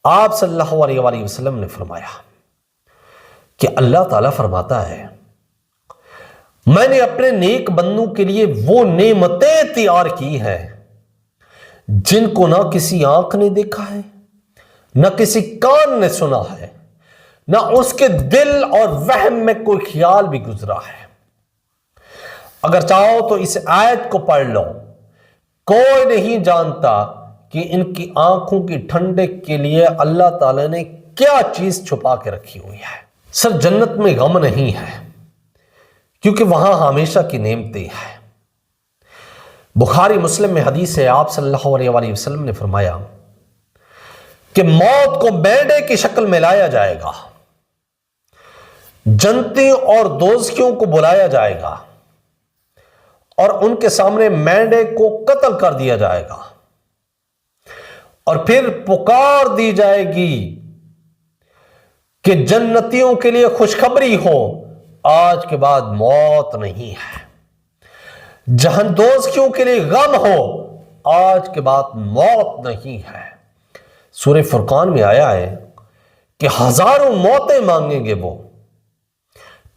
آپ صلی اللہ علیہ وآلہ وسلم نے فرمایا کہ اللہ تعالیٰ فرماتا ہے میں نے اپنے نیک بندوں کے لیے وہ نعمتیں تیار کی ہیں جن کو نہ کسی آنکھ نے دیکھا ہے، نہ کسی کان نے سنا ہے، نہ اس کے دل اور وہم میں کوئی خیال بھی گزرا ہے۔ اگر چاہو تو اس آیت کو پڑھ لو، کوئی نہیں جانتا کہ ان کی آنکھوں کی ٹھنڈک کے لیے اللہ تعالیٰ نے کیا چیز چھپا کے رکھی ہوئی ہے۔ سر جنت میں غم نہیں ہے کیونکہ وہاں ہمیشہ کی نعمتیں ہیں۔ بخاری مسلم میں حدیث ہے، آپ صلی اللہ علیہ وآلہ وسلم نے فرمایا کہ موت کو مینڈے کی شکل میں لایا جائے گا، جنتیوں اور دوزخیوں کو بلایا جائے گا اور ان کے سامنے مینڈے کو قتل کر دیا جائے گا، اور پھر پکار دی جائے گی کہ جنتیوں کے لیے خوشخبری ہو، آج کے بعد موت نہیں ہے۔ دوزخیوں کے لیے غم ہو، آج کے بعد موت نہیں ہے۔ سورہ فرقان میں آیا ہے کہ ہزاروں موتیں مانگیں گے وہ،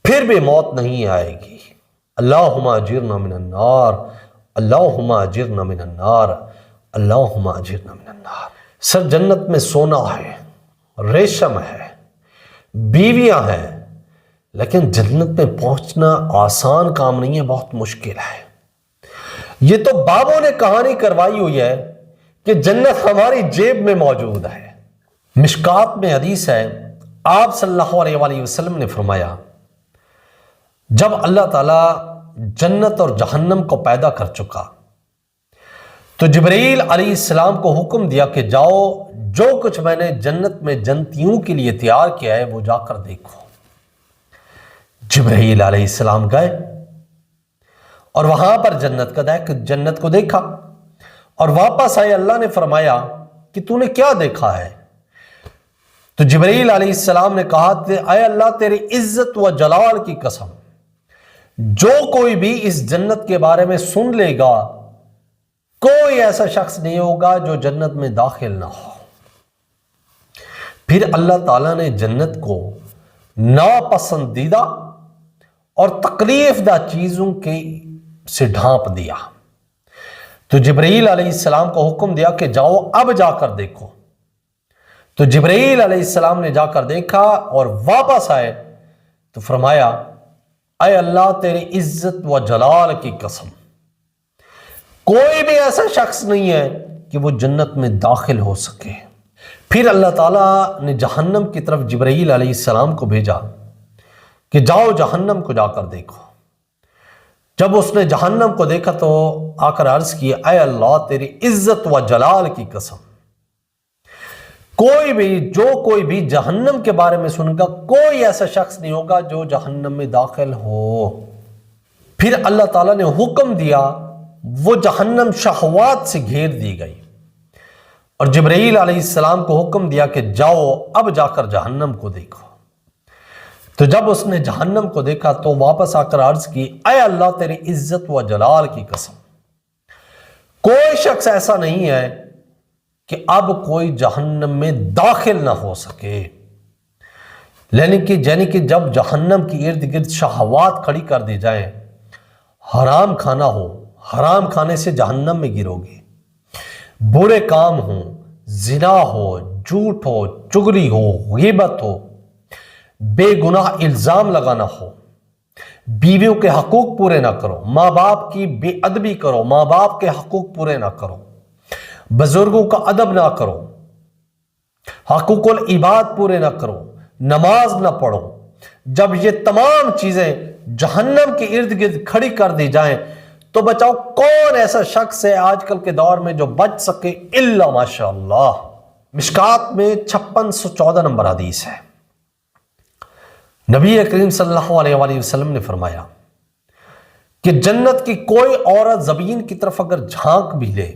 پھر بھی موت نہیں آئے گی۔ اللہم اجرنا من النار، اللہم اجرنا من النار، اللہم اجرنا من النار۔ سر جنت میں سونا ہے، ریشم ہے، بیویاں ہیں، لیکن جنت میں پہنچنا آسان کام نہیں ہے، بہت مشکل ہے۔ یہ تو بابوں نے کہانی کروائی ہوئی ہے کہ جنت ہماری جیب میں موجود ہے۔ مشکات میں حدیث ہے، آپ صلی اللہ علیہ وآلہ وسلم نے فرمایا جب اللہ تعالیٰ جنت اور جہنم کو پیدا کر چکا تو جبرائیل علیہ السلام کو حکم دیا کہ جاؤ، جو کچھ میں نے جنت میں جنتیوں کے لیے تیار کیا ہے وہ جا کر دیکھو۔ جبرائیل علیہ السلام گئے اور وہاں پر جنت کو دیکھا اور واپس آئے۔ اللہ نے فرمایا کہ تو نے کیا دیکھا ہے؟ تو جبرائیل علیہ السلام نے کہا اے اللہ تیری عزت و جلال کی قسم، جو کوئی بھی اس جنت کے بارے میں سن لے گا، کوئی ایسا شخص نہیں ہوگا جو جنت میں داخل نہ ہو۔ پھر اللہ تعالیٰ نے جنت کو ناپسندیدہ اور تکلیف دہ چیزوں کے سے ڈھانپ دیا۔ تو جبرائیل علیہ السلام کو حکم دیا کہ جاؤ اب جا کر دیکھو۔ تو جبرائیل علیہ السلام نے جا کر دیکھا اور واپس آئے تو فرمایا اے اللہ تیری عزت و جلال کی قسم، کوئی بھی ایسا شخص نہیں ہے کہ وہ جنت میں داخل ہو سکے۔ پھر اللہ تعالیٰ نے جہنم کی طرف جبرائیل علیہ السلام کو بھیجا کہ جاؤ جہنم کو جا کر دیکھو۔ جب اس نے جہنم کو دیکھا تو آ کر عرض کیا اے اللہ تیری عزت و جلال کی قسم، کوئی بھی جہنم کے بارے میں سنے گا، کوئی ایسا شخص نہیں ہوگا جو جہنم میں داخل ہو۔ پھر اللہ تعالیٰ نے حکم دیا، وہ جہنم شہوات سے گھیر دی گئی اور جبرائیل علیہ السلام کو حکم دیا کہ جاؤ اب جا کر جہنم کو دیکھو۔ تو جب اس نے جہنم کو دیکھا تو واپس آ کر عرض کی اے اللہ تیری عزت و جلال کی قسم، کوئی شخص ایسا نہیں ہے کہ اب کوئی جہنم میں داخل نہ ہو سکے۔ یعنی کہ جب جہنم کی ارد گرد شہوات کھڑی کر دی جائیں، حرام کھانا ہو، حرام کھانے سے جہنم میں گرو گے، برے کام ہوں، زنا ہو، جھوٹ ہو، چغلی ہو، غیبت ہو، بے گناہ الزام لگانا ہو، بیویوں کے حقوق پورے نہ کرو، ماں باپ کی بے ادبی کرو، ماں باپ کے حقوق پورے نہ کرو، بزرگوں کا ادب نہ کرو، حقوق العباد پورے نہ کرو، نماز نہ پڑھو، جب یہ تمام چیزیں جہنم کے ارد گرد کھڑی کر دی جائیں تو بچاؤ کون ایسا شخص ہے آج کل کے دور میں جو بچ سکے الا ماشاء اللہ۔ مشکات میں 5614 نمبر حدیث ہے، نبی کریم صلی اللہ علیہ وآلہ وسلم نے فرمایا کہ جنت کی کوئی عورت زمین کی طرف اگر جھانک بھی لے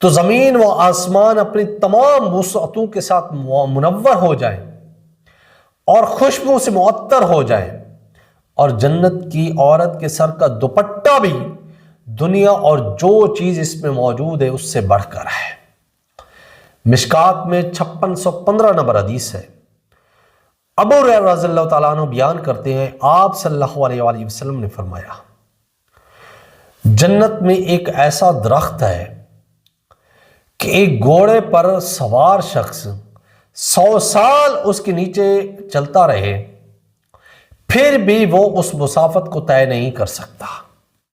تو زمین و آسمان اپنی تمام وسعتوں کے ساتھ منور ہو جائیں اور خوشبو سے معطر ہو جائیں، اور جنت کی عورت کے سر کا دوپٹہ بھی دنیا اور جو چیز اس میں موجود ہے اس سے بڑھ کر ہے۔ مشکات میں 5615 نمبر حدیث ہے۔ ابو ہریرہ رضی اللہ تعالیٰ عنہ بیان کرتے ہیں، آپ صلی اللہ علیہ وآلہ وسلم نے فرمایا، جنت میں ایک ایسا درخت ہے کہ ایک گھوڑے پر سوار شخص 100 سال اس کے نیچے چلتا رہے، پھر بھی وہ اس مسافت کو طے نہیں کر سکتا۔